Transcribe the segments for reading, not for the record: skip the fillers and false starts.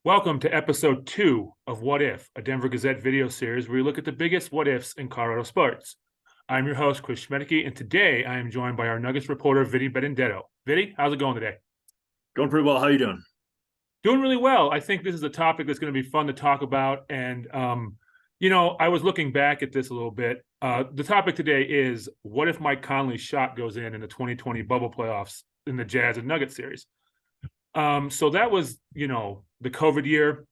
Welcome to episode 2 of What If, a Denver Gazette video series where we look at the biggest what ifs in Colorado sports. I'm your host, Chris Schmaedeke, and today I am joined by our Nuggets reporter, Vinny Benedetoo. Vinny, how's it going today? Going pretty well. How are you doing? Doing really well. I think this is a topic that's going to be fun to talk about. And, I was looking back at this a little bit. The topic today is, what if Mike Conley's shot goes in the 2020 bubble playoffs in the Jazz and Nuggets series? So that was, the COVID year.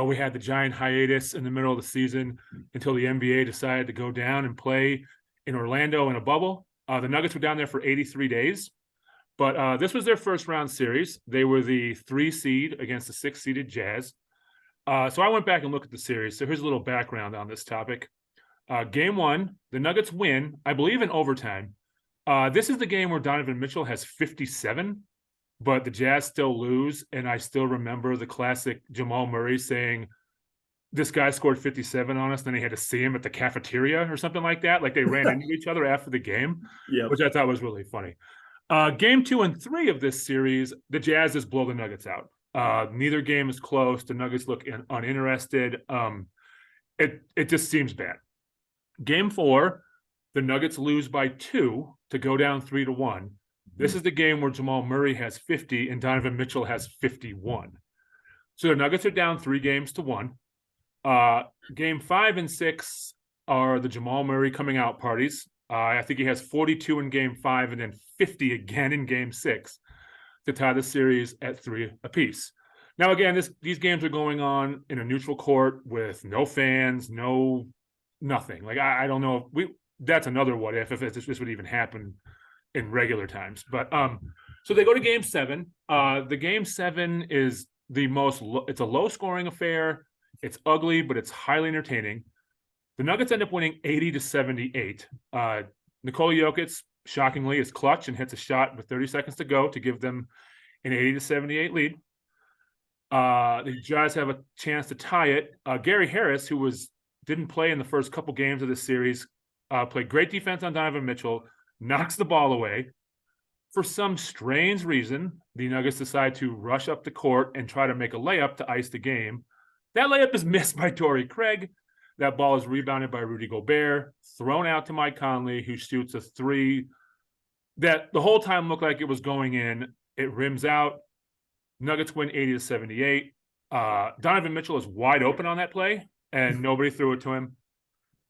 We had the giant hiatus in the middle of the season until the NBA decided to go down and play in Orlando in a bubble. The Nuggets were down there for 83 days, but this was their first round series. They were the 3 seed against the 6 seeded Jazz. So I went back and looked at the series. So here's a little background on this topic. Game 1, the Nuggets win, I believe, in overtime. This is the game where Donovan Mitchell has 57. But the Jazz still lose, and I still remember the classic Jamal Murray saying, this guy scored 57 on us, then he had to see him at the cafeteria or something like that. Like they ran into each other after the game, which I thought was really funny. Game 2 and 3 of this series, the Jazz just blow the Nuggets out. Neither game is close. The Nuggets look uninterested. It just seems bad. Game 4, the Nuggets lose by 2 to go down 3-1. This is the game where Jamal Murray has 50 and Donovan Mitchell has 51. So the Nuggets are down 3-1. Game 5 and 6 are the Jamal Murray coming out parties. I think he has 42 in game 5 and then 50 again in game 6 to tie the series at 3 apiece. Now, again, these games are going on in a neutral court with no fans, nothing. Like, I don't know. That's another what if this would even happen in regular times. But so they go to game 7. The game 7 is it's a low scoring affair. It's ugly, but it's highly entertaining. The Nuggets end up winning 80-78. Nikola Jokic, shockingly, is clutch and hits a shot with 30 seconds to go to give them an 80-78 lead. The Jazz have a chance to tie it. Gary Harris, who didn't play in the first couple games of this series, played great defense on Donovan Mitchell, knocks the ball away. For some strange reason, the Nuggets decide to rush up the court and try to make a layup to ice the game. That layup is missed by Torrey Craig. That ball is rebounded by Rudy Gobert, thrown out to Mike Conley, who shoots a 3 that the whole time looked like it was going in. It rims out. Nuggets win 80-78. Donovan Mitchell is wide open on that play, and nobody threw it to him.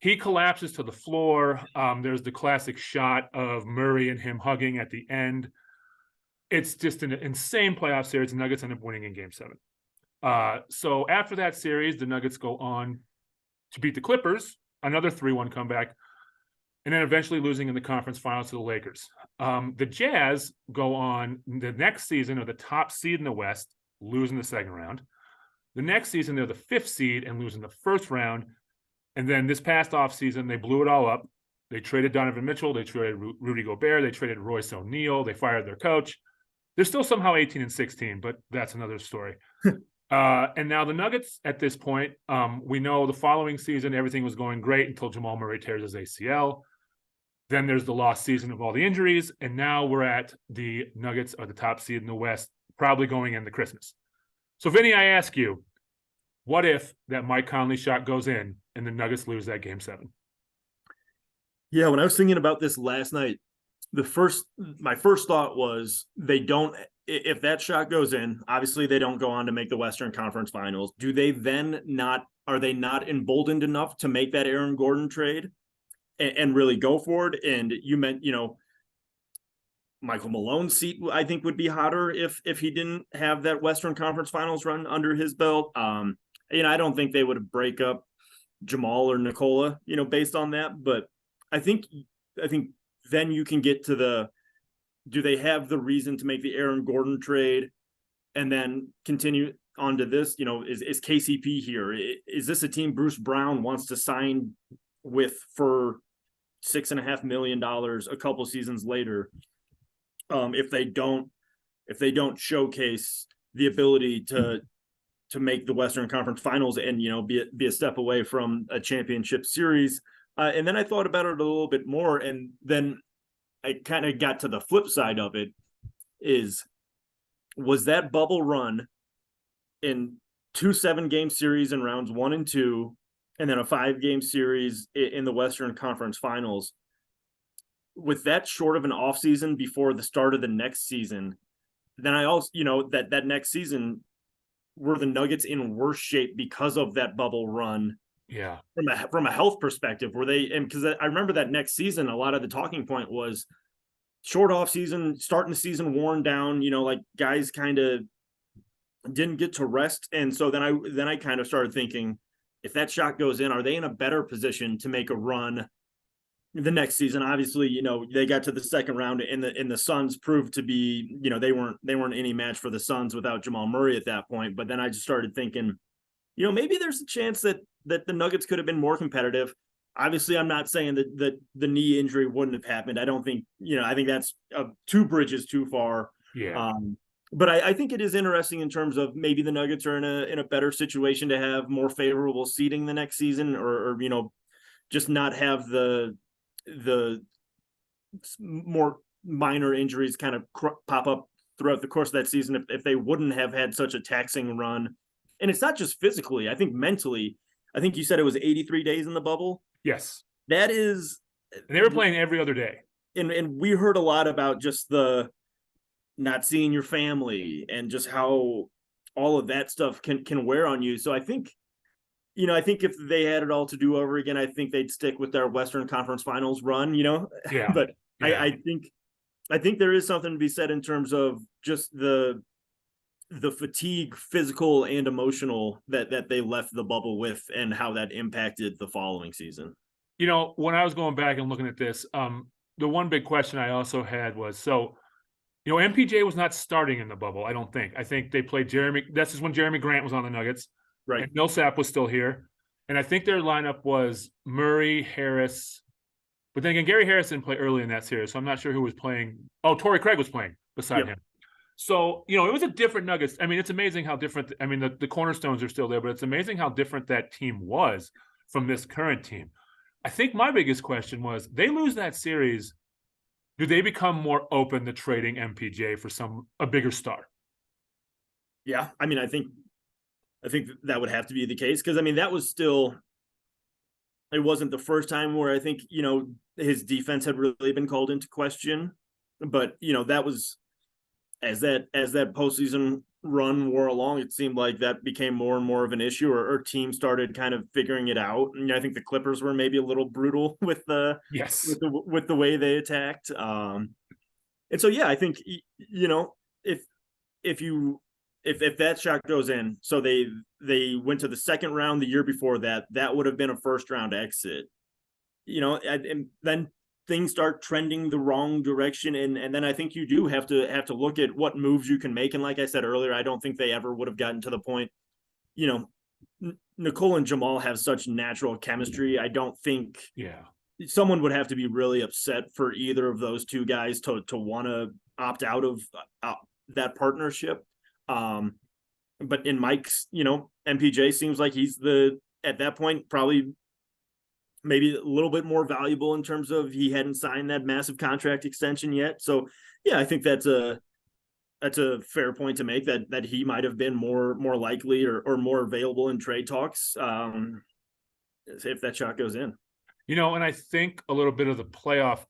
He collapses to the floor. There's the classic shot of Murray and him hugging at the end. It's just an insane playoff series. The Nuggets end up winning in game 7. So after that series, the Nuggets go on to beat the Clippers, another 3-1 comeback, and then eventually losing in the conference finals to the Lakers. The Jazz go on the next season, are the top seed in the West, lose in the second round. The next season, they're the 5th seed and lose in the first round. And then this past offseason, they blew it all up. They traded Donovan Mitchell. They traded Rudy Gobert. They traded Royce O'Neal. They fired their coach. They're still somehow 18-16, but that's another story. And now the Nuggets at this point, we know the following season, everything was going great until Jamal Murray tears his ACL. Then there's the lost season of all the injuries. And now we're at the Nuggets are the top seed in the West, probably going into Christmas. So, Vinny, I ask you, what if that Mike Conley shot goes in and the Nuggets lose that game 7? Yeah, when I was thinking about this last night, my first thought was if that shot goes in, obviously they don't go on to make the Western Conference Finals. Are they not emboldened enough to make that Aaron Gordon trade and really go for it? And you meant, Michael Malone's seat, I think, would be hotter if he didn't have that Western Conference Finals run under his belt. I don't think they would break up Jamal or Nikola, based on that. But I think then you can get to do they have the reason to make the Aaron Gordon trade and then continue on to this? Is KCP here? Is this a team Bruce Brown wants to sign with for $6.5 million a couple seasons later? If they don't showcase the ability to make the Western Conference Finals and be a step away from a championship series, and then I thought about it a little bit more, and then I kind of got to the flip side of it. Was that bubble run in 2 7-game series in rounds 1 and 2, and then a 5-game series in the Western Conference Finals. With that short of an offseason before the start of the next season, then I also, that next season, were the Nuggets in worse shape because of that bubble run? Yeah. From a health perspective, were they? And because I remember that next season, a lot of the talking point was short off season, starting the season worn down. Like guys kind of didn't get to rest, and so then I kind of started thinking, if that shot goes in, are they in a better position to make a run the next season? Obviously, they got to the second round, and the Suns proved to be, they weren't any match for the Suns without Jamal Murray at that point. But then I just started thinking, maybe there's a chance that the Nuggets could have been more competitive. Obviously, I'm not saying that the knee injury wouldn't have happened. I don't think, I think that's 2 bridges too far. Yeah. But I think it is interesting in terms of maybe the Nuggets are in a better situation to have more favorable seeding the next season, or just not have the more minor injuries kind of pop up throughout the course of that season if they wouldn't have had such a taxing run. And it's not just physically, I think mentally. I think you said it was 83 days in the bubble. Yes. That is, and they were playing every other day. And we heard a lot about just the not seeing your family and just how all of that stuff can wear on you. So I think, I think if they had it all to do over again, I think they'd stick with their Western Conference Finals run, Yeah. But yeah. I think there is something to be said in terms of just the fatigue, physical and emotional, that they left the bubble with, and how that impacted the following season. When I was going back and looking at this, the one big question I also had was, MPJ was not starting in the bubble, I don't think. I think they played Jeremy. This is when Jeremy Grant was on the Nuggets. Right. And Millsap was still here. And I think their lineup was Murray, Harris. But then again, Gary Harris didn't play early in that series, so I'm not sure who was playing. Oh, Torrey Craig was playing beside him. So, it was a different Nuggets. I mean, it's amazing how different. I mean, the cornerstones are still there, but it's amazing how different that team was from this current team. I think my biggest question was, they lose that series, do they become more open to trading MPJ for a bigger star? Yeah, I mean, I think that would have to be the case, because I mean, that was still, it wasn't the first time where I think, his defense had really been called into question, but that was, as that postseason run wore along, it seemed like that became more and more of an issue, or teams started kind of figuring it out. And I think the Clippers were maybe a little brutal with the way they attacked. And so, yeah, I think, if that shot goes in, so they went to the second round the year before that would have been a first round exit, and then things start trending the wrong direction. And then I think you do have to look at what moves you can make. And like I said earlier, I don't think they ever would have gotten to the point, Nicole and Jamal have such natural chemistry. I don't think someone would have to be really upset for either of those two guys to want to opt out of that partnership. But in Mike's, MPJ seems like he's at that point, probably maybe a little bit more valuable in terms of he hadn't signed that massive contract extension yet. So yeah, I think that's a fair point to make, that he might have been more likely or more available in trade talks, if that shot goes in. And I think a little bit of the playoff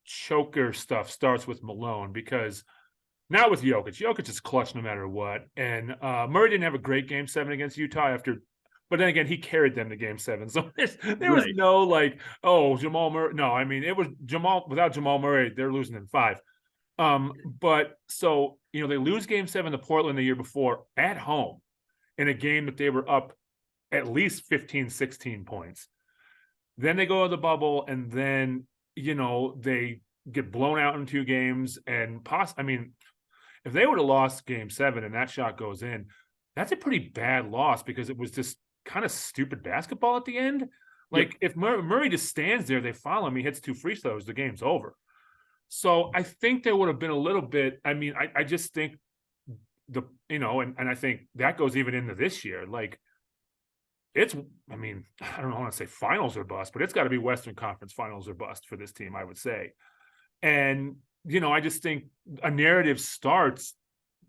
choker stuff starts with Malone, because not with Jokic is clutch no matter what. And Murray didn't have a great game 7 against Utah but then again, he carried them to game 7. So there was no Jamal Murray. No, I mean, it was without Jamal Murray, they're losing in 5. But so, they lose game 7 to Portland the year before at home in a game that they were up at least 15, 16 points. Then they go to the bubble, and then, they get blown out in 2 games. And if they would have lost game 7 and that shot goes in, that's a pretty bad loss, because it was just kind of stupid basketball at the end. Like, if Murray just stands there, they foul him, he hits 2 free throws, the game's over. So I think there would have been a little bit. I mean, I just think and I think that goes even into this year. Like, I don't want to say finals or bust, but it's got to be Western Conference Finals or bust for this team, I would say. And, I just think a narrative starts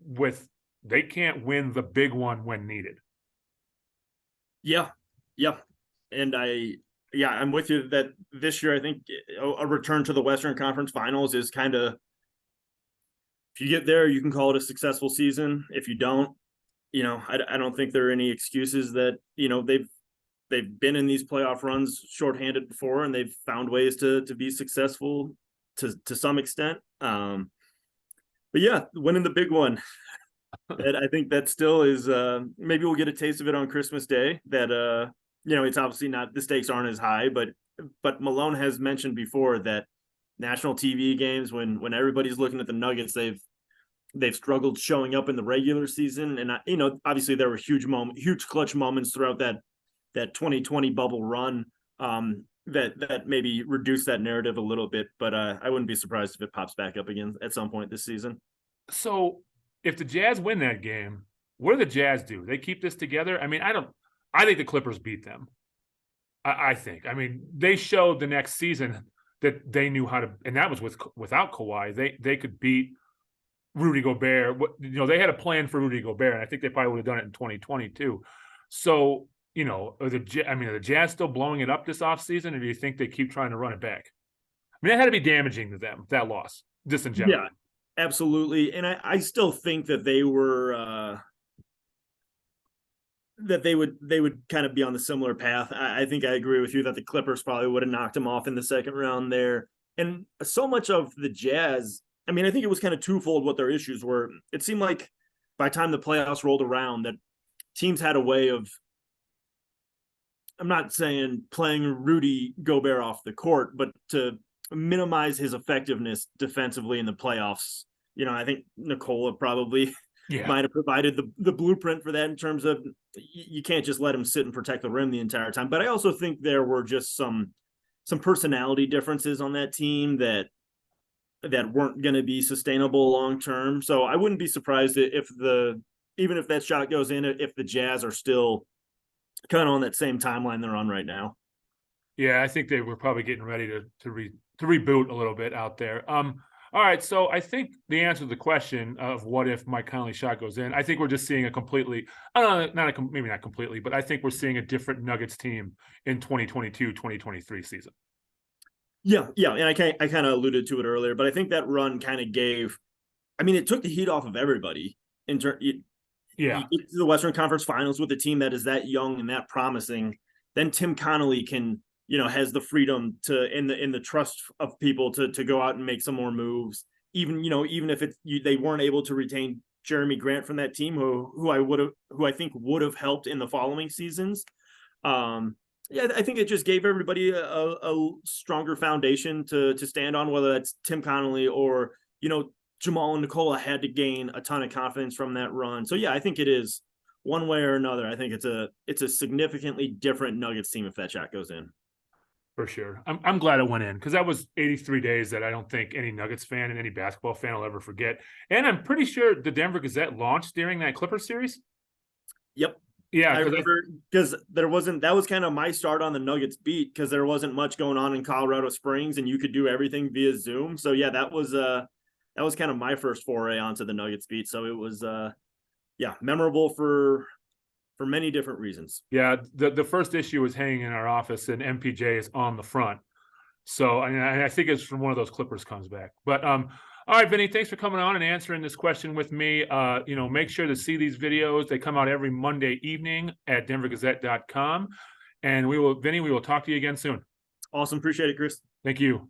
with, they can't win the big one when needed. Yeah, yeah, and I'm with you that this year I think a return to the Western Conference Finals is kind of, if you get there, you can call it a successful season. If you don't, I don't think there are any excuses that they've been in these playoff runs shorthanded before, and they've found ways to be successful to some extent. But yeah, winning the big one, and I think that still is, maybe we'll get a taste of it on Christmas Day. That it's obviously not, the stakes aren't as high, but Malone has mentioned before that national TV games, when everybody's looking at the Nuggets, they've struggled showing up in the regular season, and obviously there were huge clutch moments throughout that 2020 bubble run, that maybe reduced that narrative a little bit, but I wouldn't be surprised if it pops back up again at some point this season. So if the Jazz win that game, what do the Jazz do? They keep this together? I mean, I think the Clippers beat them. I think. I mean, they showed the next season that they knew how to, and that was without Kawhi. They could beat Rudy Gobert. They had a plan for Rudy Gobert, and I think they probably would have done it in 2020 too. So, are the Jazz still blowing it up this offseason, or do you think they keep trying to run it back? I mean, that had to be damaging to them, that loss, just in general. Yeah, absolutely. And I still think that they were, that they would kind of be on the similar path. I think I agree with you that the Clippers probably would have knocked them off in the second round there. And so much of the Jazz, I mean, I think it was kind of twofold what their issues were. It seemed like by the time the playoffs rolled around, that teams had a way of, I'm not saying playing Rudy Gobert off the court, but to minimize his effectiveness defensively in the playoffs. I think Nikola probably might have provided the blueprint for that, in terms of you can't just let him sit and protect the rim the entire time. But I also think there were just some personality differences on that team that weren't going to be sustainable long term. So I wouldn't be surprised even if that shot goes in, if the Jazz are still kind of on that same timeline they're on right now. Yeah, I think they were probably getting ready to reboot a little bit out there. All right, so I think the answer to the question of what if Mike Conley shot goes in, I think we're just seeing a completely, maybe not completely, but I think we're seeing a different Nuggets team in 2022-2023 season. Yeah, and I kind of alluded to it earlier, but I think that run kind of it took the heat off of everybody. You get to the Western Conference Finals with a team that is that young and that promising. Then Tim Connolly can, has the freedom to, in the trust of people, to go out and make some more moves. Even if they weren't able to retain Jeremy Grant from that team, who I think would have helped in the following seasons. I think it just gave everybody a stronger foundation to stand on, whether that's Tim Connolly or, Jamal and Nikola had to gain a ton of confidence from that run. So yeah, I think it is, one way or another, I think it's a significantly different Nuggets team if that shot goes in. For sure. I'm glad it went in, because that was 83 days that I don't think any Nuggets fan and any basketball fan will ever forget. And I'm pretty sure the Denver Gazette launched during that Clippers series. Yep. Yeah, I remember, because that was kind of my start on the Nuggets beat, because there wasn't much going on in Colorado Springs and you could do everything via Zoom. So yeah, that was kind of my first foray onto the Nuggets beat. So it was memorable for many different reasons. Yeah, the first issue was hanging in our office, and MPJ is on the front. So I think it's from one of those Clippers comes back. But all right, Vinny, thanks for coming on and answering this question with me. Make sure to see these videos. They come out every Monday evening at denvergazette.com. And Vinny, we will talk to you again soon. Awesome. Appreciate it, Chris. Thank you.